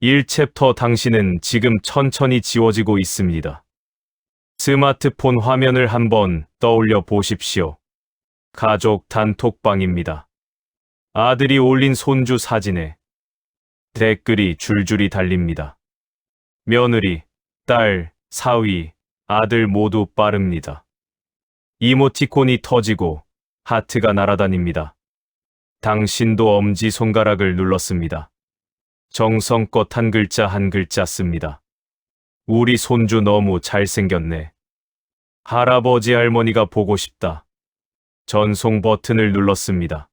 1챕터 당신은 지금 천천히 지워지고 있습니다. 스마트폰 화면을 한번 떠올려 보십시오. 가족 단톡방입니다. 아들이 올린 손주 사진에 댓글이 줄줄이 달립니다. 며느리, 딸, 사위, 아들 모두 빠릅니다. 이모티콘이 터지고 하트가 날아다닙니다. 당신도 엄지손가락을 눌렀습니다. 정성껏 한 글자 한 글자 씁니다. 우리 손주 너무 잘생겼네. 할아버지 할머니가 보고 싶다. 전송 버튼을 눌렀습니다.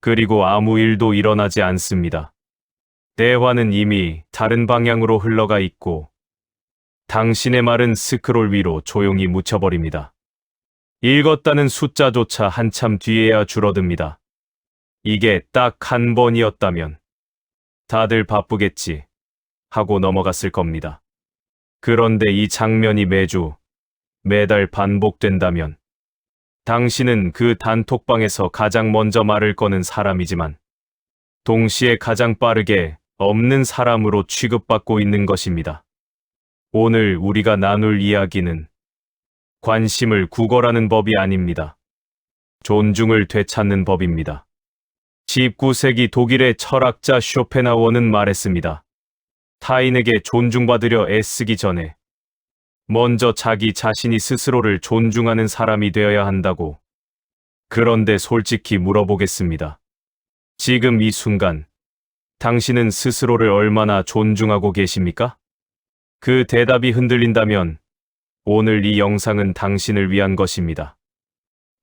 그리고 아무 일도 일어나지 않습니다. 대화는 이미 다른 방향으로 흘러가 있고 당신의 말은 스크롤 위로 조용히 묻혀버립니다. 읽었다는 숫자조차 한참 뒤에야 줄어듭니다. 이게 딱 한 번이었다면 다들 바쁘겠지 하고 넘어갔을 겁니다. 그런데 이 장면이 매달 반복된다면 당신은 그 단톡방에서 가장 먼저 말을 거는 사람이지만 동시에 가장 빠르게 없는 사람으로 취급받고 있는 것입니다. 오늘 우리가 나눌 이야기는 관심을 구걸하는 법이 아닙니다. 존중을 되찾는 법입니다. 19세기 독일의 철학자 쇼펜하우어는 말했습니다. 타인에게 존중받으려 애쓰기 전에 먼저 자기 자신이 스스로를 존중하는 사람이 되어야 한다고. 그런데 솔직히 물어보겠습니다. 지금 이 순간, 당신은 스스로를 얼마나 존중하고 계십니까? 그 대답이 흔들린다면 오늘 이 영상은 당신을 위한 것입니다.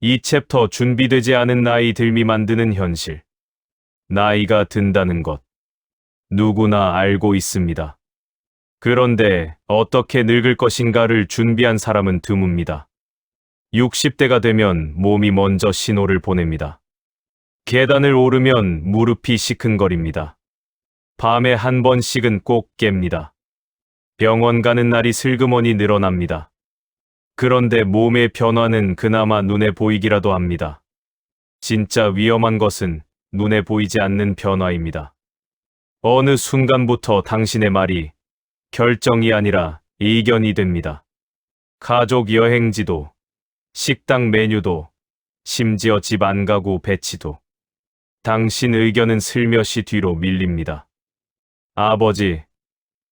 이 챕터 준비되지 않은 나이 들미 만드는 현실. 나이가 든다는 것. 누구나 알고 있습니다. 그런데 어떻게 늙을 것인가를 준비한 사람은 드뭅니다. 60대가 되면 몸이 먼저 신호를 보냅니다. 계단을 오르면 무릎이 시큰거립니다. 밤에 한 번씩은 꼭 깹니다. 병원 가는 날이 슬그머니 늘어납니다. 그런데 몸의 변화는 그나마 눈에 보이기라도 합니다. 진짜 위험한 것은 눈에 보이지 않는 변화입니다. 어느 순간부터 당신의 말이 결정이 아니라 의견이 됩니다. 가족 여행지도, 식당 메뉴도, 심지어 집 안가구 배치도. 당신 의견은 슬며시 뒤로 밀립니다. 아버지,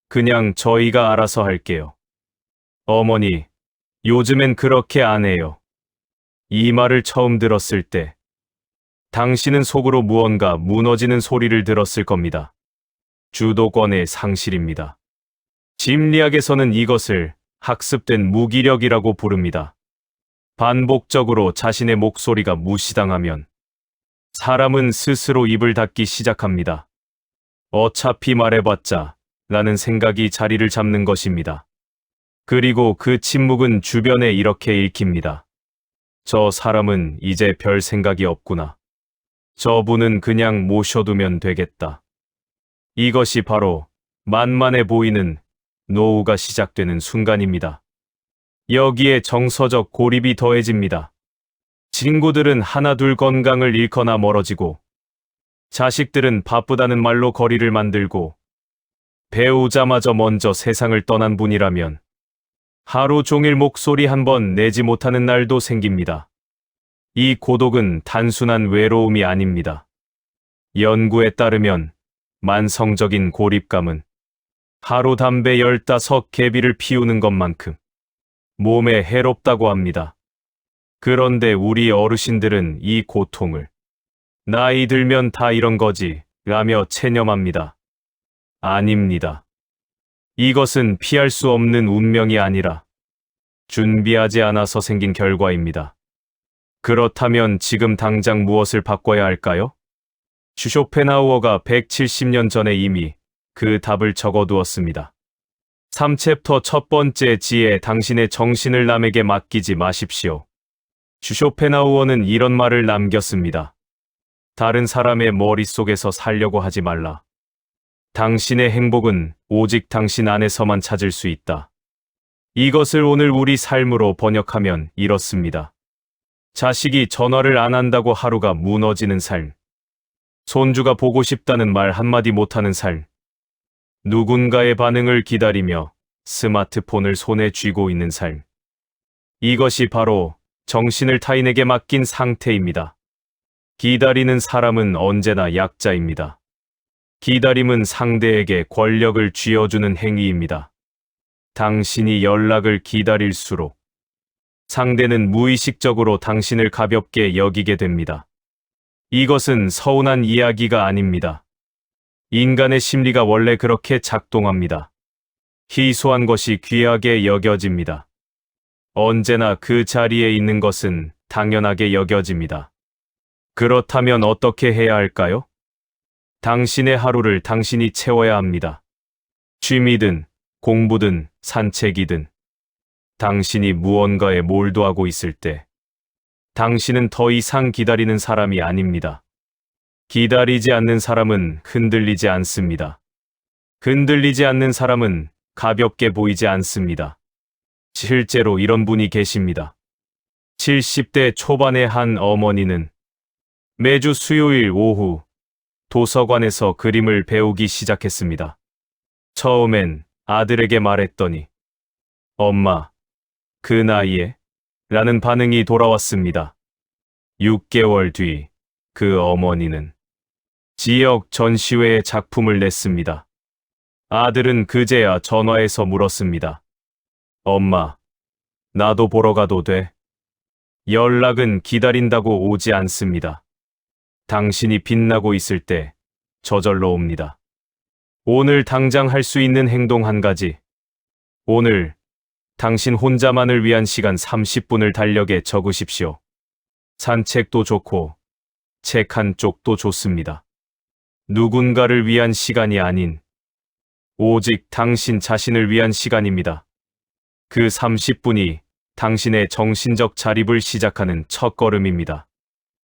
그냥 저희가 알아서 할게요. 어머니, 요즘엔 그렇게 안 해요. 이 말을 처음 들었을 때 당신은 속으로 무언가 무너지는 소리를 들었을 겁니다. 주도권의 상실입니다. 심리학에서는 이것을 학습된 무기력이라고 부릅니다. 반복적으로 자신의 목소리가 무시당하면 사람은 스스로 입을 닫기 시작합니다. 어차피 말해봤자 라는 생각이 자리를 잡는 것입니다. 그리고 그 침묵은 주변에 이렇게 읽힙니다. 저 사람은 이제 별 생각이 없구나. 저분은 그냥 모셔두면 되겠다. 이것이 바로 만만해 보이는 노후가 시작되는 순간입니다. 여기에 정서적 고립이 더해집니다. 친구들은 하나둘 건강을 잃거나 멀어지고, 자식들은 바쁘다는 말로 거리를 만들고, 배우자마저 먼저 세상을 떠난 분이라면 하루 종일 목소리 한 번 내지 못하는 날도 생깁니다. 이 고독은 단순한 외로움이 아닙니다. 연구에 따르면 만성적인 고립감은 하루 담배 15개비를 피우는 것만큼 몸에 해롭다고 합니다. 그런데 우리 어르신들은 이 고통을 나이 들면 다 이런 거지 라며 체념합니다. 아닙니다. 이것은 피할 수 없는 운명이 아니라 준비하지 않아서 생긴 결과입니다. 그렇다면 지금 당장 무엇을 바꿔야 할까요? 쇼펜하우어가 170년 전에 이미 그 답을 적어두었습니다. 3챕터 첫 번째 지혜, 당신의 정신을 남에게 맡기지 마십시오. 쇼펜하우어는 이런 말을 남겼습니다. 다른 사람의 머릿속에서 살려고 하지 말라. 당신의 행복은 오직 당신 안에서만 찾을 수 있다. 이것을 오늘 우리 삶으로 번역하면 이렇습니다. 자식이 전화를 안 한다고 하루가 무너지는 삶. 손주가 보고 싶다는 말 한마디 못하는 삶. 누군가의 반응을 기다리며 스마트폰을 손에 쥐고 있는 삶. 이것이 바로 정신을 타인에게 맡긴 상태입니다. 기다리는 사람은 언제나 약자입니다. 기다림은 상대에게 권력을 쥐어주는 행위입니다. 당신이 연락을 기다릴수록 상대는 무의식적으로 당신을 가볍게 여기게 됩니다. 이것은 서운한 이야기가 아닙니다. 인간의 심리가 원래 그렇게 작동합니다. 희소한 것이 귀하게 여겨집니다. 언제나 그 자리에 있는 것은 당연하게 여겨집니다. 그렇다면 어떻게 해야 할까요? 당신의 하루를 당신이 채워야 합니다. 취미든 공부든 산책이든 당신이 무언가에 몰두하고 있을 때 당신은 더 이상 기다리는 사람이 아닙니다. 기다리지 않는 사람은 흔들리지 않습니다. 흔들리지 않는 사람은 가볍게 보이지 않습니다. 실제로 이런 분이 계십니다. 70대 초반의 한 어머니는 매주 수요일 오후 도서관에서 그림을 배우기 시작했습니다. 처음엔 아들에게 말했더니 엄마, 그 나이에? 라는 반응이 돌아왔습니다. 6개월 뒤 그 어머니는 지역 전시회에 작품을 냈습니다. 아들은 그제야 전화해서 물었습니다. 엄마, 나도 보러 가도 돼? 연락은 기다린다고 오지 않습니다. 당신이 빛나고 있을 때 저절로 옵니다. 오늘 당장 할 수 있는 행동 한 가지. 오늘 당신 혼자만을 위한 시간 30분을 달력에 적으십시오. 산책도 좋고 책 한 쪽도 좋습니다. 누군가를 위한 시간이 아닌 오직 당신 자신을 위한 시간입니다. 그 30분이 당신의 정신적 자립을 시작하는 첫걸음입니다.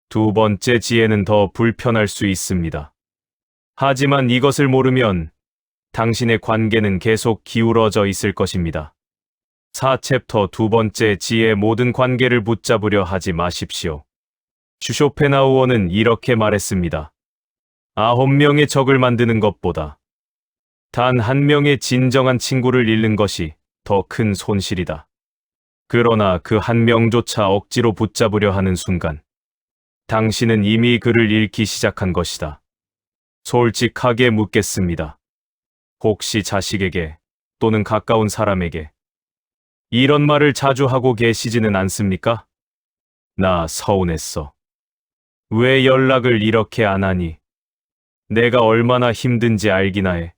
두 번째 지혜는 더 불편할 수 있습니다. 하지만 이것을 모르면 당신의 관계는 계속 기울어져 있을 것입니다. 4챕터 두 번째 지혜 모든 관계를 붙잡으려 하지 마십시오. 쇼펜하우어는 이렇게 말했습니다. 9명의 적을 만드는 것보다 단 1명의 진정한 친구를 잃는 것이 더 큰 손실이다. 그러나 그 1명조차 억지로 붙잡으려 하는 순간 당신은 이미 그를 잃기 시작한 것이다. 솔직하게 묻겠습니다. 혹시 자식에게 또는 가까운 사람에게 이런 말을 자주 하고 계시지는 않습니까? 나 서운했어. 왜 연락을 이렇게 안 하니? 내가 얼마나 힘든지 알기나 해.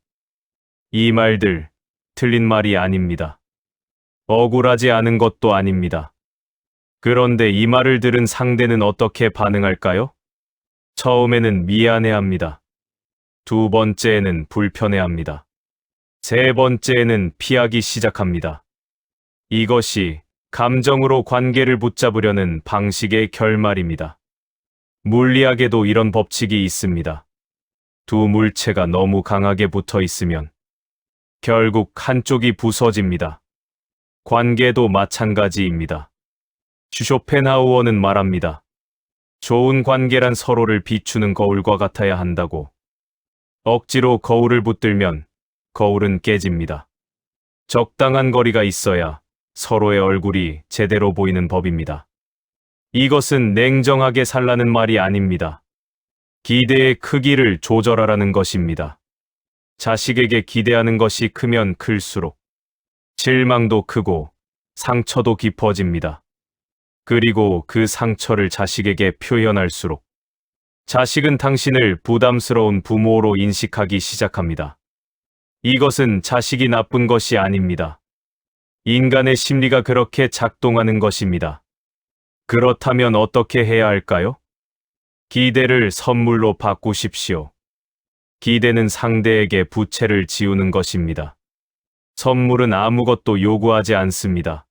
이 말들 틀린 말이 아닙니다. 억울하지 않은 것도 아닙니다. 그런데 이 말을 들은 상대는 어떻게 반응할까요? 처음에는 미안해합니다. 두 번째에는 불편해합니다. 세 번째에는 피하기 시작합니다. 이것이 감정으로 관계를 붙잡으려는 방식의 결말입니다. 물리학에도 이런 법칙이 있습니다. 두 물체가 너무 강하게 붙어 있으면 결국 한쪽이 부서집니다. 관계도 마찬가지입니다. 쇼펜하우어는 말합니다. 좋은 관계란 서로를 비추는 거울과 같아야 한다고. 억지로 거울을 붙들면 거울은 깨집니다. 적당한 거리가 있어야 서로의 얼굴이 제대로 보이는 법입니다. 이것은 냉정하게 살라는 말이 아닙니다. 기대의 크기를 조절하라는 것입니다. 자식에게 기대하는 것이 크면 클수록 실망도 크고 상처도 깊어집니다. 그리고 그 상처를 자식에게 표현할수록 자식은 당신을 부담스러운 부모로 인식하기 시작합니다. 이것은 자식이 나쁜 것이 아닙니다. 인간의 심리가 그렇게 작동하는 것입니다. 그렇다면 어떻게 해야 할까요? 기대를 선물로 바꾸십시오. 기대는 상대에게 부채를 지우는 것입니다. 선물은 아무것도 요구하지 않습니다.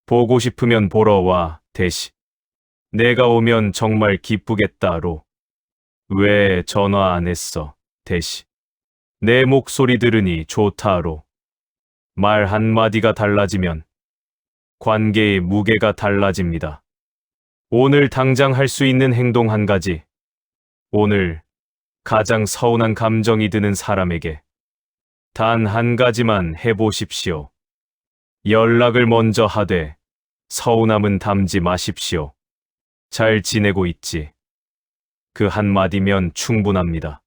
보고 싶으면 보러 와, 대신. 내가 오면 정말 기쁘겠다로. 왜 전화 안 했어, 대신. 내 목소리 들으니 좋다로. 말 한마디가 달라지면 관계의 무게가 달라집니다. 오늘 당장 할 수 있는 행동 한 가지. 오늘 가장 서운한 감정이 드는 사람에게 단 한 가지만 해보십시오. 연락을 먼저 하되 서운함은 담지 마십시오. 잘 지내고 있지. 그 한마디면 충분합니다.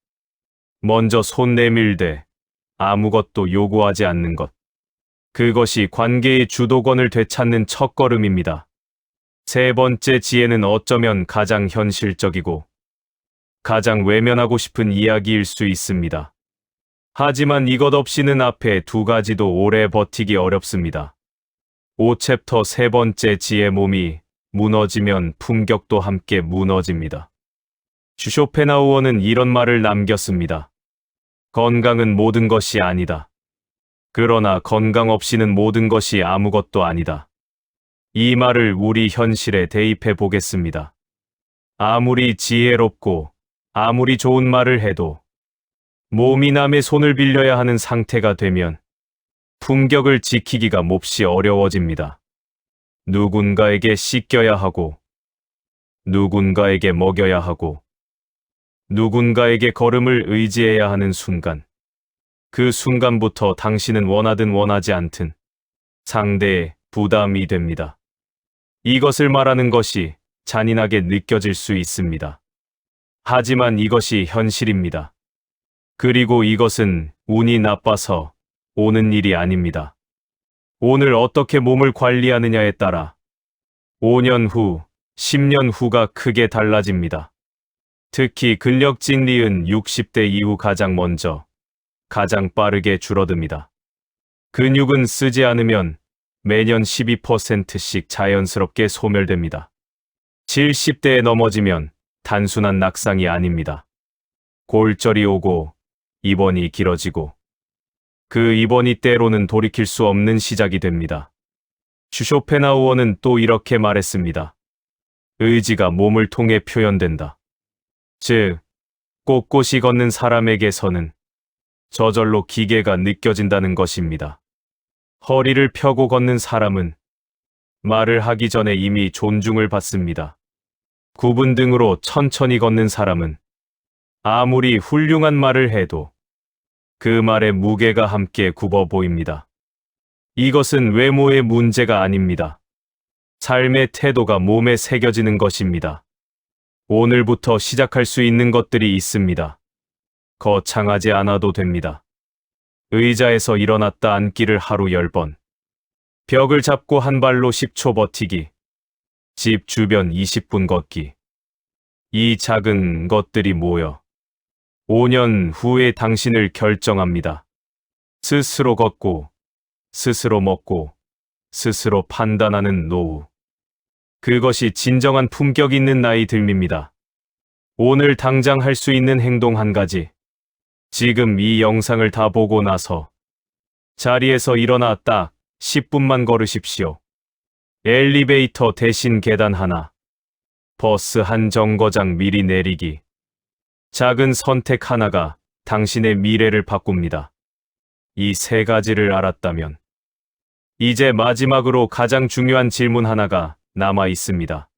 먼저 손 내밀되 아무것도 요구하지 않는 것. 그것이 관계의 주도권을 되찾는 첫걸음입니다. 세 번째 지혜는 어쩌면 가장 현실적이고 가장 외면하고 싶은 이야기일 수 있습니다. 하지만 이것 없이는 앞에 두 가지도 오래 버티기 어렵습니다. 5챕터 세 번째 지혜 몸이 무너지면 품격도 함께 무너집니다. 쇼펜하우어는 이런 말을 남겼습니다. 건강은 모든 것이 아니다. 그러나 건강 없이는 모든 것이 아무것도 아니다. 이 말을 우리 현실에 대입해 보겠습니다. 아무리 지혜롭고 아무리 좋은 말을 해도 몸이 남의 손을 빌려야 하는 상태가 되면 품격을 지키기가 몹시 어려워집니다. 누군가에게 씻겨야 하고 누군가에게 먹여야 하고 누군가에게 걸음을 의지해야 하는 순간, 그 순간부터 당신은 원하든 원하지 않든 상대의 부담이 됩니다. 이것을 말하는 것이 잔인하게 느껴질 수 있습니다. 하지만 이것이 현실입니다. 그리고 이것은 운이 나빠서 오는 일이 아닙니다. 오늘 어떻게 몸을 관리하느냐에 따라 5년 후, 10년 후가 크게 달라집니다. 특히 근력진 리은 60대 이후 가장 먼저, 가장 빠르게 줄어듭니다. 근육은 쓰지 않으면 매년 12%씩 자연스럽게 소멸됩니다. 70대에 넘어지면 단순한 낙상이 아닙니다. 골절이 오고 입원이 길어지고 그 입원이 때로는 돌이킬 수 없는 시작이 됩니다. 쇼펜하우어는 또 이렇게 말했습니다. 의지가 몸을 통해 표현된다. 즉, 꼿꼿이 걷는 사람에게서는 저절로 기계가 느껴진다는 것입니다. 허리를 펴고 걷는 사람은 말을 하기 전에 이미 존중을 받습니다. 굽은 등으로 천천히 걷는 사람은 아무리 훌륭한 말을 해도 그 말의 무게가 함께 굽어 보입니다. 이것은 외모의 문제가 아닙니다. 삶의 태도가 몸에 새겨지는 것입니다. 오늘부터 시작할 수 있는 것들이 있습니다. 거창하지 않아도 됩니다. 의자에서 일어났다 앉기를 하루 10번. 벽을 잡고 한 발로 10초 버티기. 집 주변 20분 걷기. 이 작은 것들이 모여 5년 후에 당신을 결정합니다. 스스로 걷고, 스스로 먹고, 스스로 판단하는 노후. 그것이 진정한 품격 있는 나이 들입니다. 오늘 당장 할 수 있는 행동 한 가지. 지금 이 영상을 다 보고 나서 자리에서 일어나 딱 10분만 걸으십시오. 엘리베이터 대신 계단 하나. 버스 한 정거장 미리 내리기. 작은 선택 하나가 당신의 미래를 바꿉니다. 이 세 가지를 알았다면 이제 마지막으로 가장 중요한 질문 하나가 남아 있습니다.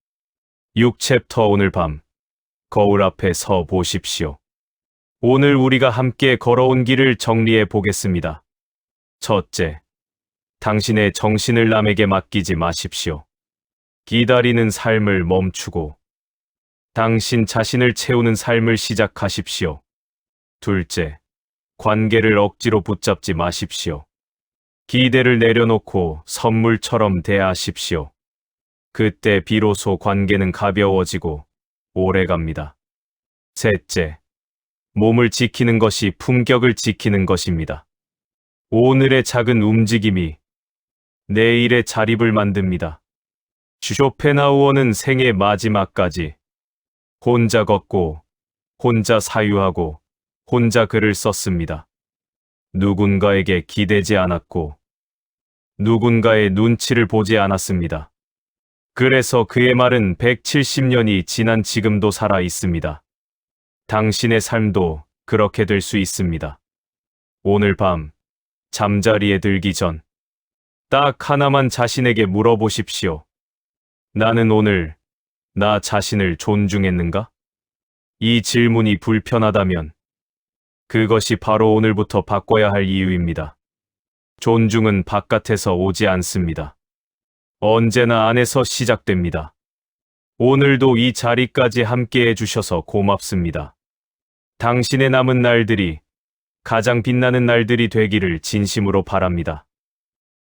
6챕터 오늘 밤 거울 앞에 서 보십시오. 오늘 우리가 함께 걸어온 길을 정리해 보겠습니다. 첫째, 당신의 정신을 남에게 맡기지 마십시오. 기다리는 삶을 멈추고 당신 자신을 채우는 삶을 시작하십시오. 둘째, 관계를 억지로 붙잡지 마십시오. 기대를 내려놓고 선물처럼 대하십시오. 그때 비로소 관계는 가벼워지고 오래갑니다. 셋째, 몸을 지키는 것이 품격을 지키는 것입니다. 오늘의 작은 움직임이 내일의 자립을 만듭니다. 쇼펜하우어는 생애 마지막까지 혼자 걷고, 혼자 사유하고, 혼자 글을 썼습니다. 누군가에게 기대지 않았고, 누군가의 눈치를 보지 않았습니다. 그래서 그의 말은 170년이 지난 지금도 살아 있습니다. 당신의 삶도 그렇게 될 수 있습니다. 오늘 밤, 잠자리에 들기 전, 딱 하나만 자신에게 물어보십시오. 나는 오늘 나 자신을 존중했는가? 이 질문이 불편하다면 그것이 바로 오늘부터 바꿔야 할 이유입니다. 존중은 바깥에서 오지 않습니다. 언제나 안에서 시작됩니다. 오늘도 이 자리까지 함께 해주셔서 고맙습니다. 당신의 남은 날들이 가장 빛나는 날들이 되기를 진심으로 바랍니다.